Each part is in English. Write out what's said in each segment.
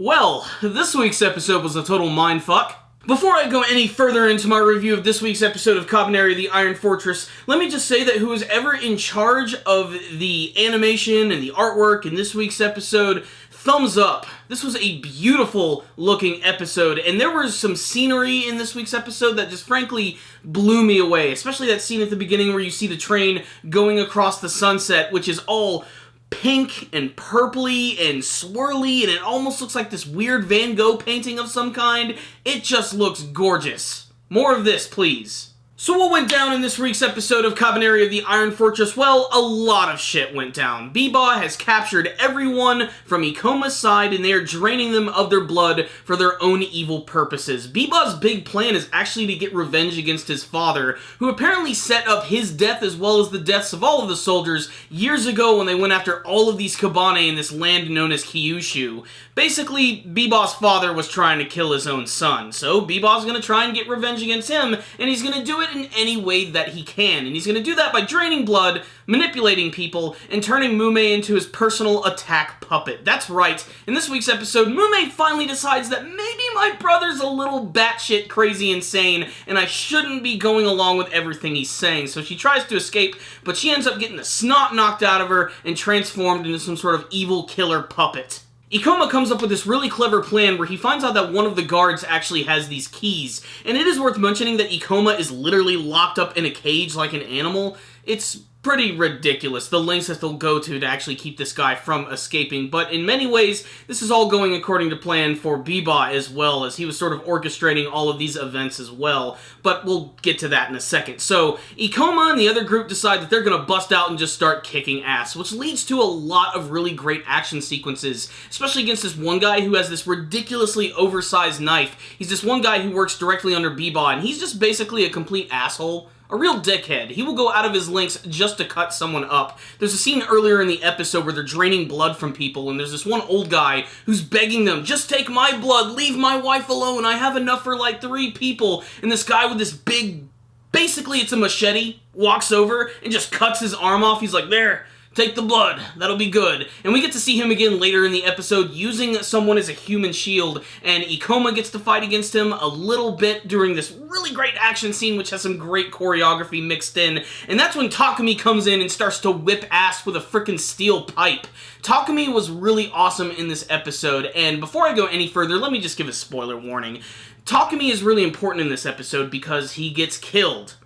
Well, this week's episode was a total mindfuck. Before I go any further into my review of this week's episode of Kabaneri, the Iron Fortress, let me just say that who was ever in charge of the animation and the artwork in this week's episode, thumbs up. This was a beautiful looking episode, and there was some scenery in this week's episode that just frankly blew me away, especially that scene at the beginning where you see the train going across the sunset, which is all pink and purpley and swirly, and it almost looks like this weird Van Gogh painting of some kind. It just looks gorgeous. More of this, please. So what went down in this week's episode of Kabaneri of the Iron Fortress? Well, a lot of shit went down. Biba has captured everyone from Ikoma's side, and they are draining them of their blood for their own evil purposes. Biba's big plan is actually to get revenge against his father, who apparently set up his death as well as the deaths of all of the soldiers years ago when they went after all of these Kabane in this land known as Kyushu. Basically, Biba's father was trying to kill his own son, so Biba's gonna try and get revenge against him, and he's gonna do it in any way that he can, and he's going to do that by draining blood, manipulating people, and turning Mume into his personal attack puppet. That's right, in this week's episode, Mume finally decides that maybe my brother's a little batshit crazy insane, and I shouldn't be going along with everything he's saying, so she tries to escape, but she ends up getting the snot knocked out of her and transformed into some sort of evil killer puppet. Ikoma comes up with this really clever plan where he finds out that one of the guards actually has these keys, and it is worth mentioning that Ikoma is literally locked up in a cage like an animal. It's pretty ridiculous, the lengths that they'll go to actually keep this guy from escaping, but in many ways, this is all going according to plan for Biba as well, as he was sort of orchestrating all of these events as well, but we'll get to that in a second. So, Ikoma and the other group decide that they're gonna bust out and just start kicking ass, which leads to a lot of really great action sequences, especially against this one guy who has this ridiculously oversized knife. He's this one guy who works directly under Biba, and he's just basically a complete asshole. A real dickhead. He will go out of his lengths just to cut someone up. There's a scene earlier in the episode where they're draining blood from people, and there's this one old guy who's begging them, just take my blood, leave my wife alone, I have enough for like 3 people. And this guy with this big, basically it's a machete, walks over and just cuts his arm off. He's like, there, take the blood, that'll be good. And we get to see him again later in the episode using someone as a human shield, and Ikoma gets to fight against him a little bit during this really great action scene which has some great choreography mixed in, and that's when Takumi comes in and starts to whip ass with a frickin' steel pipe. Takumi was really awesome in this episode, and before I go any further, let me just give a spoiler warning. Takumi is really important in this episode because he gets killed.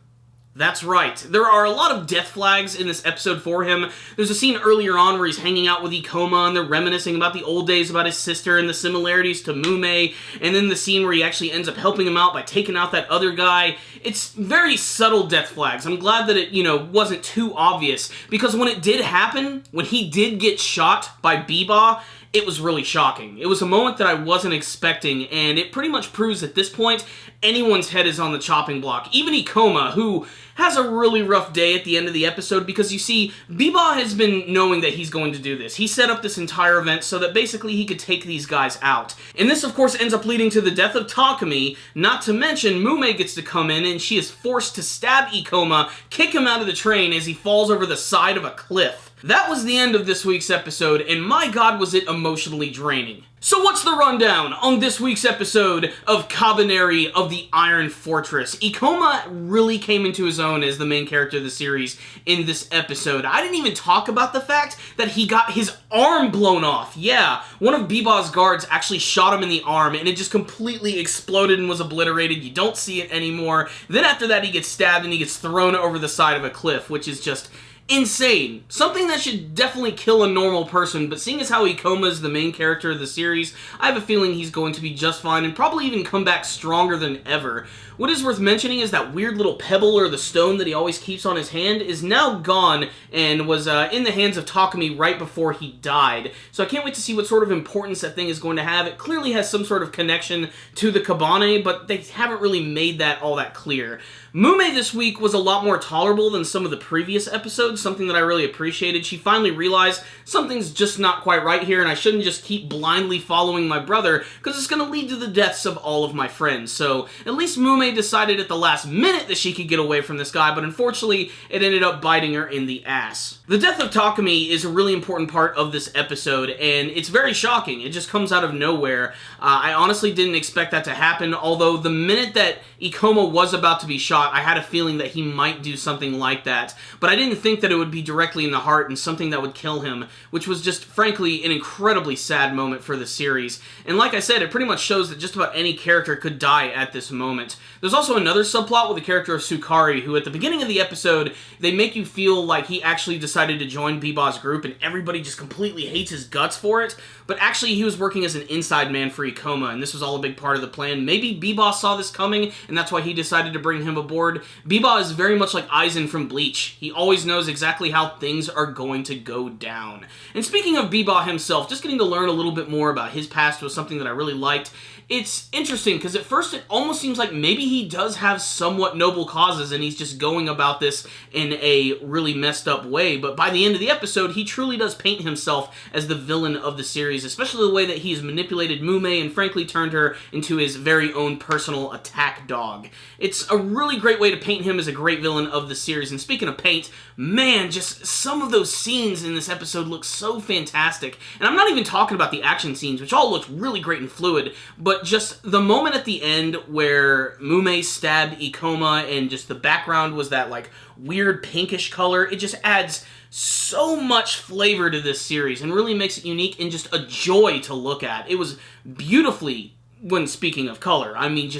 That's right. There are a lot of death flags in this episode for him. There's a scene earlier on where he's hanging out with Ikoma and they're reminiscing about the old days about his sister and the similarities to Mume, and then the scene where he actually ends up helping him out by taking out that other guy. It's very subtle death flags. I'm glad that it, wasn't too obvious, because when it did happen, when he did get shot by Biba, it was really shocking. It was a moment that I wasn't expecting, and it pretty much proves at this point anyone's head is on the chopping block. Even Ikoma, who has a really rough day at the end of the episode, because you see, Biba has been knowing that he's going to do this. He set up this entire event so that basically he could take these guys out. And this, of course, ends up leading to the death of Takumi, not to mention Mume gets to come in and she is forced to stab Ikoma, kick him out of the train as he falls over the side of a cliff. That was the end of this week's episode, and my god was it emotionally draining. So what's the rundown on this week's episode of Kabaneri of the Iron Fortress? Ikoma really came into his own as the main character of the series in this episode. I didn't even talk about the fact that he got his arm blown off. Yeah, one of Biba's guards actually shot him in the arm, and it just completely exploded and was obliterated. You don't see it anymore. Then after that, he gets stabbed and he gets thrown over the side of a cliff, which is just insane. Something that should definitely kill a normal person, but seeing as how Ikoma is the main character of the series, I have a feeling he's going to be just fine and probably even come back stronger than ever. What is worth mentioning is that weird little pebble or the stone that he always keeps on his hand is now gone and was in the hands of Takumi right before he died. So I can't wait to see what sort of importance that thing is going to have. It clearly has some sort of connection to the Kabane, but they haven't really made that all that clear. Mume this week was a lot more tolerable than some of the previous episodes, something that I really appreciated. She finally realized something's just not quite right here, and I shouldn't just keep blindly following my brother, because it's going to lead to the deaths of all of my friends. So at least Mume Mume decided at the last minute that she could get away from this guy, but unfortunately, it ended up biting her in the ass. The death of Takumi is a really important part of this episode, and it's very shocking. It just comes out of nowhere. I honestly didn't expect that to happen, although the minute that Ikoma was about to be shot, I had a feeling that he might do something like that, but I didn't think that it would be directly in the heart and something that would kill him, which was just, frankly, an incredibly sad moment for the series. And like I said, it pretty much shows that just about any character could die at this moment. There's also another subplot with the character of Sukari, who at the beginning of the episode, they make you feel like he actually decided to join Biba's group and everybody just completely hates his guts for it, but actually he was working as an inside man for Ikoma, and this was all a big part of the plan. Maybe Biba saw this coming, and that's why he decided to bring him aboard. Biba is very much like Aizen from Bleach. He always knows exactly how things are going to go down. And speaking of Biba himself, just getting to learn a little bit more about his past was something that I really liked. It's interesting, because at first it almost seems like maybe he does have somewhat noble causes and he's just going about this in a really messed up way, but by the end of the episode, he truly does paint himself as the villain of the series, especially the way that he's manipulated Mume and frankly turned her into his very own personal attack dog. It's a really great way to paint him as a great villain of the series, and speaking of paint, man, just some of those scenes in this episode look so fantastic, and I'm not even talking about the action scenes, which all looked really great and fluid, but just the moment at the end where Mume stabbed Ikoma and just the background was that like weird pinkish color, it just adds so much flavor to this series and really makes it unique and just a joy to look at. It was beautifully, when speaking of color, I mean,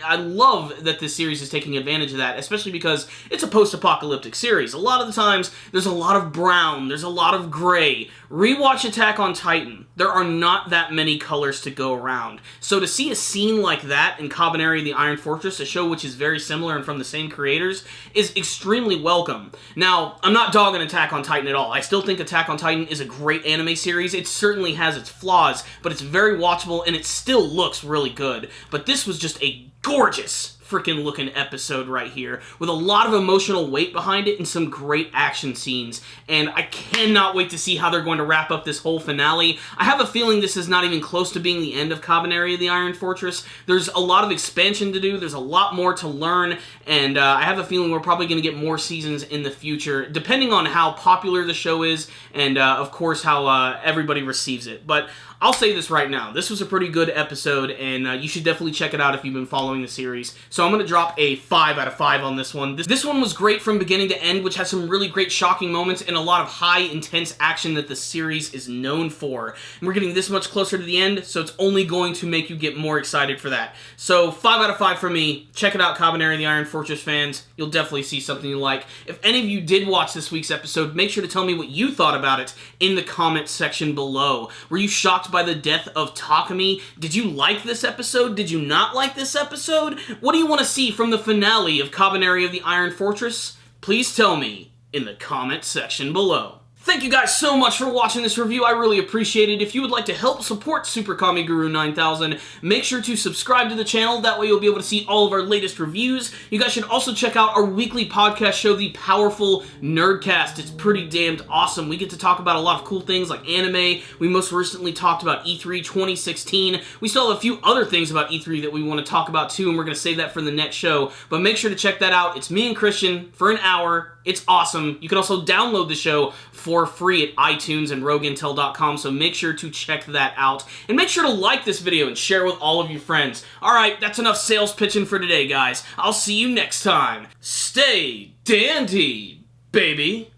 I love that this series is taking advantage of that, especially because it's a post-apocalyptic series. A lot of the times, there's a lot of brown, there's a lot of gray. Rewatch Attack on Titan. There are not that many colors to go around. So to see a scene like that in Kabaneri the Iron Fortress, a show which is very similar and from the same creators, is extremely welcome. Now, I'm not dogging Attack on Titan at all. I still think Attack on Titan is a great anime series. It certainly has its flaws, but it's very watchable and it still looks really good. But this was just a gorgeous freaking looking episode right here, with a lot of emotional weight behind it and some great action scenes, and I cannot wait to see how they're going to wrap up this whole finale. I have a feeling this is not even close to being the end of Kabaneri the Iron Fortress. There's a lot of expansion to do, there's a lot more to learn, and I have a feeling we're probably going to get more seasons in the future, depending on how popular the show is, and of course how everybody receives it. But I'll say this right now, this was a pretty good episode, and you should definitely check it out if you've been following the series. So I'm going to drop a 5 out of 5 on this one. This one was great from beginning to end, which has some really great shocking moments and a lot of high, intense action that the series is known for. And we're getting this much closer to the end, so it's only going to make you get more excited for that. So 5 out of 5 for me. Check it out, Kabaneri the Iron Fortress fans. You'll definitely see something you like. If any of you did watch this week's episode, make sure to tell me what you thought about it in the comments section below. Were you shocked by the death of Takumi? Did you like this episode? Did you not like this episode? What do you want to see from the finale of Kabaneri of the Iron Fortress? Please tell me in the comment section below. Thank you guys so much for watching this review. I really appreciate it. If you would like to help support Super Kami Guru 9000, make sure to subscribe to the channel. That way you'll be able to see all of our latest reviews. You guys should also check out our weekly podcast show, The Powerful Nerdcast. It's pretty damned awesome. We get to talk about a lot of cool things like anime. We most recently talked about E3 2016. We still have a few other things about E3 that we want to talk about too, and we're going to save that for the next show. But make sure to check that out. It's me and Christian for an hour. It's awesome. You can also download the show for free at iTunes and RogueIntel.com, so make sure to check that out. And make sure to like this video and share with all of your friends. Alright, that's enough sales pitching for today, guys. I'll see you next time. Stay dandy, baby.